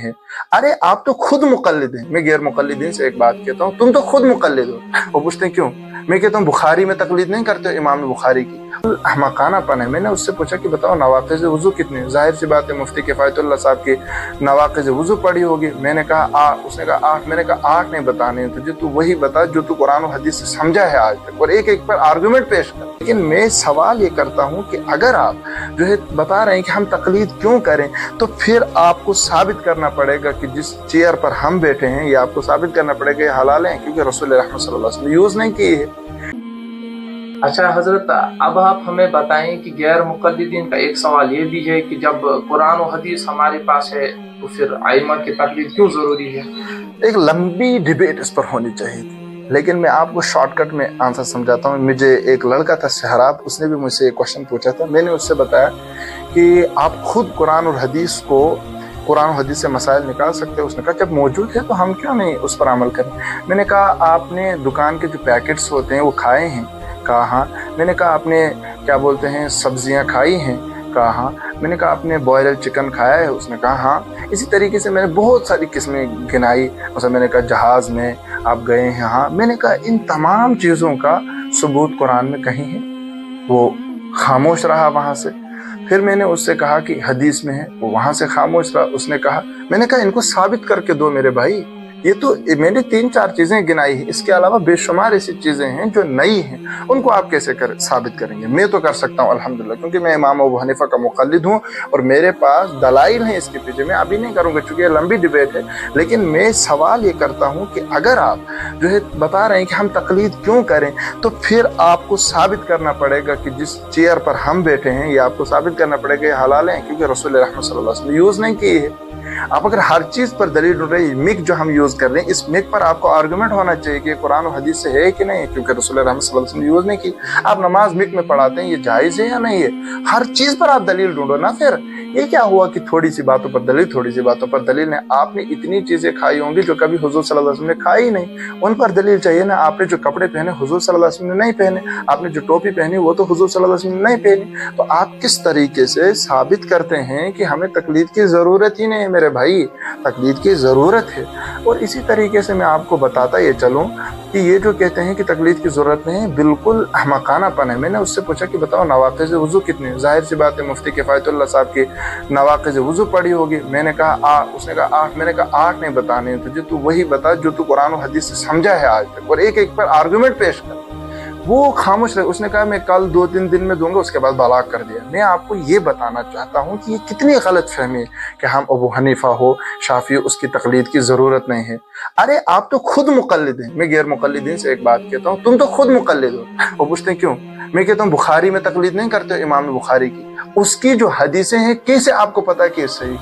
हैं। अरे आप तो खुद मुक़ल्लिद हैं। मैं गैर मुक़ल्लिदीन से एक बात कहता हूँ, तुम तो खुद मुक़ल्लिद हो। वो पूछते हैं क्यों? मैं कहता हूँ बुखारी में तक़लीद नहीं करते हो इमाम बुखारी की? अहमकानापन है। मैंने उससे पूछा कि बताओ नवाक़िज़ वज़ू कितने? ज़ाहिर सी बात है मुफ्ती किफ़ायतुल्लाह साहब की नवाक़िज़ वज़ू पढ़ी होगी। मैंने कहा 8, उसने कहा 8। मैंने कहा 8 नहीं बताने हैं तुझे, तू वही बता जो तू कुरान और हदीस से समझा है आज तक, और एक एक पर आर्गूमेंट पेश कर। लेकिन मैं सवाल ये करता हूँ कि अगर आप जो है बता रहे हैं कि हम तक़लीद क्यों करें, तो फिर आपको साबित करना पड़ेगा कि जिस चेयर पर हम बैठे हैं ये आपको साबित करना पड़ेगा ये हलाल है, क्योंकि रसूल रहमत सल्लल्लाहु अलैहि वसल्लम यूज़ नहीं की है। अच्छा हजरत, अब आप हमें बताएं कि गैर मुक़ल्लिदीन का एक सवाल ये भी है कि जब कुरान और हदीस हमारे पास है तो फिर आइमा की तक़लीद क्यों ज़रूरी है? एक लंबी डिबेट इस पर होनी चाहिए थी, लेकिन मैं आपको शॉर्टकट में आंसर समझाता हूँ। मुझे एक लड़का था शहराब, उसने भी मुझसे एक क्वेश्चन पूछा था। मैंने उससे बताया कि आप खुद कुरान और हदीस से मसाइल निकाल सकते हो। उसने कहा जब मौजूद है तो हम क्यों नहीं उस पर अमल करें। मैंने कहा आपने दुकान के जो पैकेट्स होते हैं वो खाए हैं? कहा हाँ। मैंने कहा आपने क्या बोलते हैं सब्जियां खाई हैं? कहा हाँ। मैंने कहा आपने बॉयलर चिकन खाया है? उसने कहा हाँ। इसी तरीके से मैंने बहुत सारी किस्में गिनाई। मतलब मैंने कहा जहाज़ में आप गए हैं? हाँ। मैंने कहा इन तमाम चीज़ों का सबूत कुरान में कहीं है? वो खामोश रहा वहाँ से। फिर मैंने उससे कहा कि हदीस में है, वो वहाँ से खामोश रहा। उसने कहा, मैंने कहा इनको साबित करके दो मेरे भाई। ये तो मैंने 3-4 चीज़ें गिनाई है, इसके अलावा बेशुमार ऐसी चीज़ें हैं जो नई हैं, उनको आप कैसे साबित करेंगे? मैं तो कर सकता हूँ अल्हम्दुलिल्लाह, क्योंकि मैं इमाम अबू हनीफा का मुक़ल्लिद हूँ और मेरे पास दलाइल हैं इसके पीछे। मैं अभी नहीं करूँगा क्योंकि ये लंबी डिबेट है, लेकिन मैं सवाल ये करता हूँ कि अगर आप जो है बता रहे हैं कि हम तक़लीद क्यों करें, तो फिर आपको साबित करना पड़ेगा कि जिस चेयर पर हम बैठे हैं ये आपको साबित करना पड़ेगा ये हलाल है, क्योंकि रसूल रहमत सल्लल्लाहु अलैहि वसल्लम यूज़ नहीं की है। आप अगर हर चीज़ पर दलील ढूंढ रहे हैं, मिक जो हम यूज़ कर रहे हैं, इस मिक पर आपको आर्गूमेंट होना चाहिए कि कुरान और हदीस से है कि नहीं, क्योंकि रसूल रहमत सल्लल्लाहु अलैहि वसल्लम यूज़ नहीं की। आप नमाज मिक में पढ़ाते हैं, ये जायज़ है या नहीं है? हर चीज़ पर आप दलील ढूंढो ना। फिर ये क्या हुआ कि थोड़ी सी बातों पर दलील, थोड़ी सी बातों पर दलील नहीं। आपने इतनी चीज़ें खाई होंगी जो कभी हुजूर सल्लल्लाहु अलैहि वसल्लम ने खाई नहीं, उन पर दलील चाहिए ना। आपने जो कपड़े पहने हुजूर सल्लल्लाहु अलैहि वसल्लम ने नहीं पहने, आपने जो टोपी पहनी वो तो हुजूर सल्लल्लाहु अलैहि वसल्लम ने नहीं पहनी। तो आप किस तरीके से साबित करते हैं कि हमें तक़लीद की ज़रूरत ही नहीं है? मेरे भाई तक़लीद की ज़रूरत है। और इसी तरीके से मैं आपको बताता ये चलूँ कि ये जो कहते हैं कि तक़लीद की ज़रूरत नहीं है, बिल्कुल अहमकानापन है। मैंने उससे पूछा कि बताओ नवाक़िज़ वज़ू कितने? ज़ाहिर सी बात है मुफ्ती किफ़ायतुल्लाह साहब की नवाक़िज़ वज़ू पढ़ी होगी। मैंने कहा 8, उसने कहा 8। मैंने कहा 8 नहीं बताने हैं तुझे, तू वही बता जो तू कुरान और हदीस से समझा है आज तक, और एक एक पर आर्गूमेंट पेश कर। वो खामोश रहे। उसने कहा मैं कल 2-3 दिन में दूंगा, उसके बाद बलाग कर दिया। मैं आपको ये बताना चाहता हूँ कि ये कितनी गलत फहमी है कि हम अबू हनीफा हो, शाफी, उसकी तक़लीद की ज़रूरत नहीं है। अरे आप तो खुद मुक़ल्लिद हैं। मैं गैर मुक़ल्लिदीन से एक बात कहता हूँ, तुम तो खुद मुक़ल्लिद हो। वो पूछते हैं क्यों? मैं कहता हूँ बुखारी में तक़लीद नहीं करते हो इमाम बुखारी की? उसकी जो हदीसें हैं कैसे आपको पता है कि सही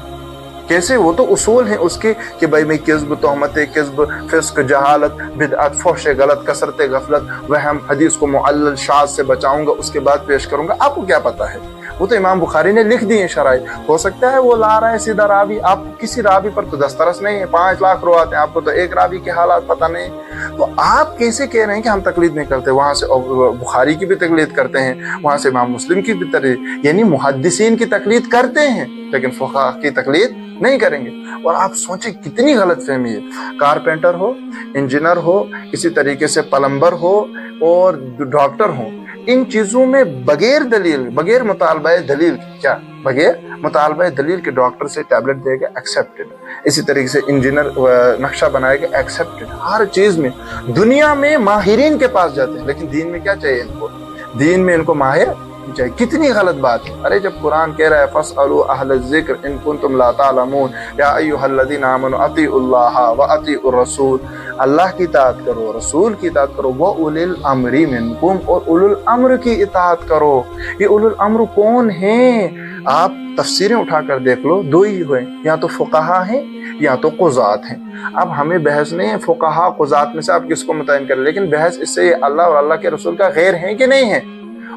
कैसे? वो तो उसूल हैं उसके कि भाई मैं किज़्ब, तोहमत, किज़्ब, फिस्क, जहालत, बिदअत, फहश गलत, कसरत गफलत, वहम, हदीस को मुअल्लल, शाज़ से बचाऊंगा, उसके बाद पेश करूंगा। आपको क्या पता है? वो तो इमाम बुखारी ने लिख दिए शराइत। हो सकता है वो ला रहा है सीधा रावी, आपको किसी रावी पर तो दस्तरस नहीं है। 5 लाख रुवात हैं, आपको तो एक रावी के हालात पता नहीं। तो आप कैसे कह रहे हैं कि हम तक़लीद नहीं करते? वहाँ से बुखारी की भी तक़लीद करते हैं, वहाँ से इमाम मुस्लिम की भी तक़लीद, यानी मुहद्दिसीन की तक़लीद करते हैं, लेकिन फुक़हा की तक़लीद नहीं करेंगे। और आप सोचें कितनी गलत फहमी है। कारपेंटर हो, इंजीनियर हो, इसी तरीके से प्लम्बर हो और डॉक्टर हो, इन चीज़ों में बगैर दलील, बगैर मुतालबा दलील, क्या बगैर मुतालबा दलील के डॉक्टर से टैबलेट देगा एक्सेप्टेड, इसी तरीके से इंजीनियर नक्शा बनाएगा एक्सेप्टेड। हर चीज़ में दुनिया में माहिरीन के पास जाते हैं, लेकिन दीन में क्या चाहिए इनको? दीन में इनको माहिर चाहिए। कितनी गलत बात है। अरे जब कुरान कह रहा है फस्अलू अहल ज़िक्र इन कुंतुम ला तालमून या अय्युहल्लज़ीना आमनू अतीउल्लाह व अतीउर रसूल, अल्लाह की इताअत करो, रसूल की इताअत करो, व उलिल अम्री मिनकुम, और उलुल अम्र की इताअत करो। ये उलुल अम्र कौन हैं? आप तफसीरें उठाकर देख लो, दो ही हुए, या तो फुक़हा हैं या तो क़ुज़ात हैं। अब हमें बहस नहीं है फुक़हा क़ुज़ात में से आप किसको मुतय्यन करें, लेकिन बहस इससे अल्लाह और अल्लाह के रसूल का गैर है कि नहीं है।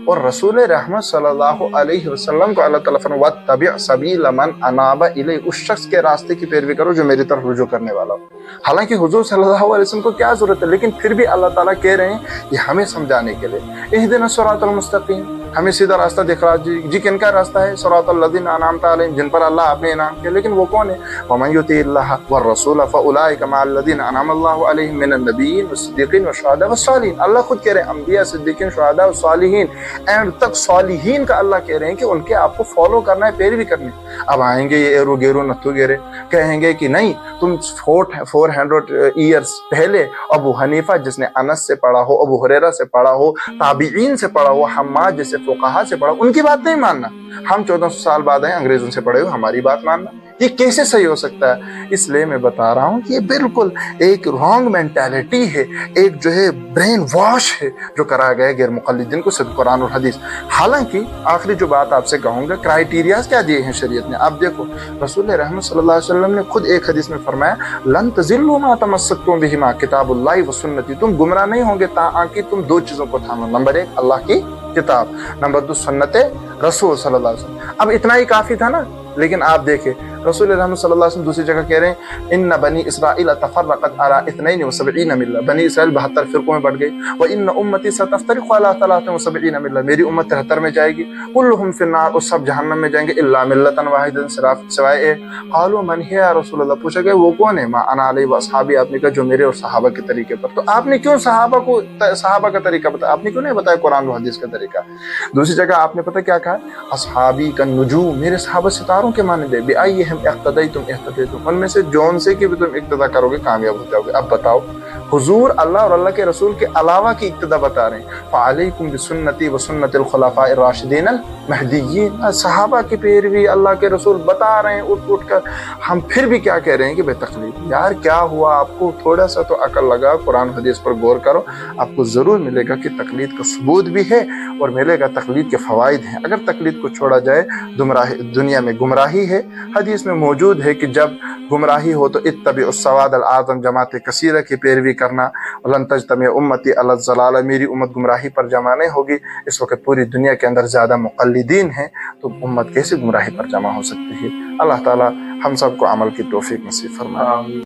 और रसूल रहमत सल्लल्लाहु अलैहि वसल्लम को अल्लाह ताला फरमाता है वत्तबि सबील मन अनाबा इलैहि, उस शख्स के रास्ते की पैरवी करो जो मेरी तरफ रुजू करने वाला हो। हालांकि हुजूर सल्लल्लाहु अलैहि वसल्लम को क्या जरूरत है, लेकिन फिर भी अल्लाह ताला कह रहे हैं ये हमें समझाने के लिए, इहदिना सिरातल मुस्तकीम, हमें सीधा रास्ता दिख रहा है जी किनका रास्ता है सिरातल लज़ीना अनअमता अलैहिम, जिन पर अल्लाह आपने इनाम किया, लेकिन वो कौन है? वमन युतिइल्लाह वर्रसूल फउलाइका मअल लज़ीना अनअमल्लाहु अलैहिम मिनन नबिय्यीन वस्सिद्दीक़ीन वशुहदा वस्सालिहीन। अल्लाह खुद कह रहे हैं अंबिया, सिद्दीकीन, शुहदा और सालिहीन, एंड तक सालिहीन का अल्लाह कह रहे हैं कि उनके आपको फॉलो करना है, पैरवी करनी। अब आएंगे ये एरो गेरो नथु गेरे, कहेंगे कि नहीं तुम 400 ईयर्स पहले अबू हनीफा जिसने अनस से पढ़ा हो, अबू हुरैरा से पढ़ा हो, ताबीईन से पढ़ा हो, हम्माद जैसे फुक़हा से पढ़ा हो, उनकी बात नहीं मानना। हम 1400 साल बाद आए, अंग्रेजों से पढ़े हो, हमारी बात मानना। ये कैसे सही हो सकता है? इसलिए मैं बता रहा हूँ कि ये बिल्कुल एक रॉन्ग मेंटालिटी है, एक जो है ब्रेन वॉश है जो कराया गया है गैर मुक़ल्लिदीन को सिर्फ कुरान और हदीस। हालांकि आखिरी जो बात आपसे कहूँगा, क्राइटेरियाज क्या दिए हैं शरीयत ने। आप देखो रसूल रहमत सल्लल्लाहु अलैहि वसल्लम ने खुद एक हदीस में फरमाया, लन तज़िल्लू मा तमस्सकतुम बिहिमा किताबुल्लाहि व सुन्नती, तुम गुमराह नहीं होंगे ताकि तुम दो चीज़ों को थामो। नंबर 1 अल्लाह की किताब, नंबर 2 सुन्नत रसूल सल्लल्लाहु अलैहि वसल्लम। अब इतना ही काफ़ी था ना, लेकिन आप देखें रसूल रहमत सल्लल्लाहु अलैहि वसल्लम दूसरी जगह कह रहे हैं, इन्न बनी इसराइल तफर्रक़त अला 72 मिल्ला, बनी इसराइल 72 फिरकों में बढ़ गई। व इन्न उम्मती सतफ्तरिक़ु अला 73 मिल्ला, मेरी उम्मत 73 में जाएगी। कुल्लुहुम फिन्नार, और सब जहन्नम में जाएंगे, इल्ला मिल्लतन वाहिदन, सिवाय एक। क़ालू मन हिया या रसूलल्लाह, पूछा गया वो कौन है? मा अना अलैहि व अस्हाबी, आपने कहा जो मेरे और सहाबा के तरीके पर। तो आपने क्यों सहाबा का तरीका बताया? आपने क्यों नहीं बताया कुरान और हदीस का तरीका? दूसरी जगह आपने पता क्या कहा? अस्हाबी का नुजूम, मेरे सहाबा सितारों के मानंद है। बिअय्यिहिम इक़्तदैतुम इह्तदैतुम, उनमें से जौन से कि भी तुम इक्तदा करोगे कामयाब हो जाओगे। अब बताओ, हुजूर अल्लाह और अल्लाह के रसूल के अलावा की इक्तदा बता रहे हैं। फ़अलैकुम बिसुन्नती व सुन्नतिल खुलफ़ाइर राशिदीन अल महदीय्यीन, सहाबा की पैरवी अल्लाह के रसूल बता रहे हैं उठ कर। हम फिर भी क्या कह रहे हैं कि बेतकलीफ। यार क्या हुआ आपको? थोड़ा सा तो अकल लगा, कुरान हदीस पर गौर करो, आपको ज़रूर मिलेगा कि तकलीद का सबूत भी है और मिलेगा तकलीद के फ़वाइद हैं। अगर तकलीद को छोड़ा जाए, दुनिया में गुमराही है। हदीस में मौजूद है कि जब गुमराही हो तो इत्तबिउस सवाद अल आज़म, जमात कसीरा की पैरवी करना। लन तजतमी उम्मती अला ज़लाला, मेरी उम्मत गुमराही पर जमा नहीं होगी। इस वक्त पूरी दुनिया के अंदर ज़्यादा मुक़ल्लिदीन हैं, तो उम्मत कैसे गुमराही पर जमा हो सकती है? अल्लाह ताला हम सबको अमल की तौफीक नसीब फरमाए।